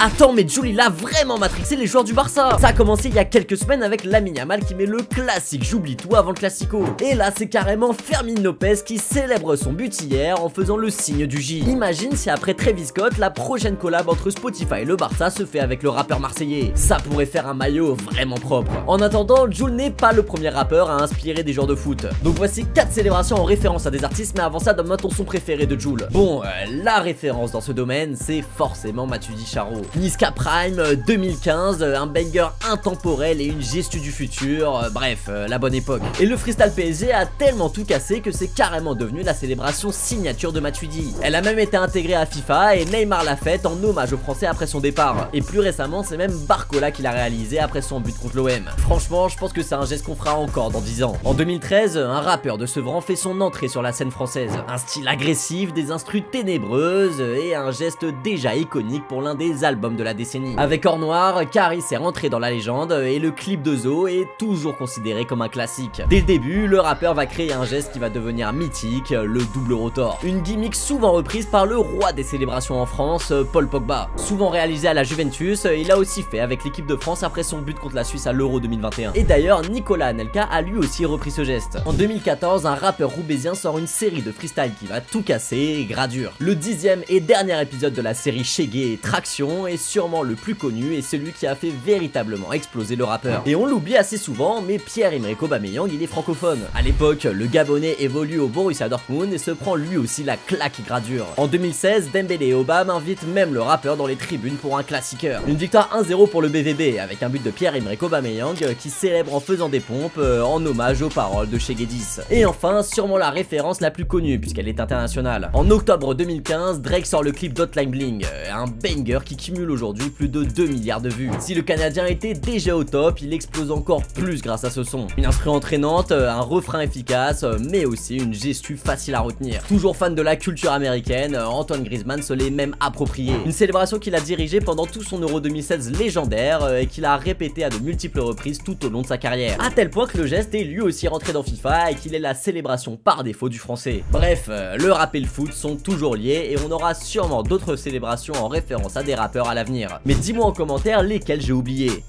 Attends, mais Jul il a vraiment matrixé les joueurs du Barça. Ça a commencé il y a quelques semaines avec Lamine Yamal qui met le classique j'oublie tout avant le classico. Et là c'est carrément Fermin Lopez qui célèbre son but hier en faisant le signe du J. Imagine si après Travis Scott, la prochaine collab entre Spotify et le Barça se fait avec le rappeur marseillais. Ça pourrait faire un maillot vraiment propre. En attendant, Jul n'est pas le premier rappeur à inspirer des joueurs de foot. Donc voici 4 célébrations en référence à des artistes, mais avant ça donne-moi ton son préféré de Jul. Bon, la référence dans ce domaine c'est forcément Matuidi Charo. Niska Prime 2015, un banger intemporel et une gestu du futur, bref, la bonne époque. Et le freestyle PSG a tellement tout cassé que c'est carrément devenu la célébration signature de Matuidi. Elle a même été intégrée à FIFA et Neymar l'a faite en hommage aux Français après son départ. Et plus récemment c'est même Barcola qui l'a réalisé après son but contre l'OM. Franchement je pense que c'est un geste qu'on fera encore dans 10 ans. En 2013, un rappeur de Sevran fait son entrée sur la scène française. Un style agressif, des instrus ténébreuses et un geste déjà iconique pour l'un des albums de la décennie. Avec Or Noir, Caris est rentré dans la légende et le clip de Zo est toujours considéré comme un classique. Dès le début, le rappeur va créer un geste qui va devenir mythique, le double rotor. Une gimmick souvent reprise par le roi des célébrations en France, Paul Pogba. Souvent réalisé à la Juventus, il a aussi fait avec l'équipe de France après son but contre la Suisse à l'Euro 2021. Et d'ailleurs, Nicolas Anelka a lui aussi repris ce geste. En 2014, un rappeur roubaisien sort une série de freestyle qui va tout casser et Gradure. Le 10e et dernier épisode de la série Chegué Traction est sûrement le plus connu et celui qui a fait véritablement exploser le rappeur. Et on l'oublie assez souvent, mais Pierre-Emerick Aubameyang il est francophone. À l'époque, le Gabonais évolue au Borussia Dortmund et se prend lui aussi la claque Gradure. En 2016, Dembélé et Aubame invitent même le rappeur dans les tribunes pour un classiqueur. Une victoire 1-0 pour le BVB avec un but de Pierre-Emerick Aubameyang qui célèbre en faisant des pompes en hommage aux paroles de Cheguedis. Et enfin, sûrement la référence la plus connue puisqu'elle est internationale. En octobre 2015, Drake sort le clip d'Hotline Bling, un banger qui cumule aujourd'hui plus de 2 milliards de vues. Si le Canadien était déjà au top, il explose encore plus grâce à ce son. Une instru entraînante, un refrain efficace, mais aussi une gestu facile à retenir. Toujours fan de la culture américaine, Antoine Griezmann se l'est même approprié. Une célébration qu'il a dirigée pendant tout son Euro 2016 légendaire et qu'il a répété à de multiples reprises tout au long de sa carrière. À tel point que le geste est lui aussi rentré dans FIFA et qu'il est la célébration par défaut du français. Bref, le rap et le foot sont toujours liés et on aura sûrement d'autres célébrations en référence à des rappeurs à l'avenir. Mais dis-moi en commentaire lesquels j'ai oublié.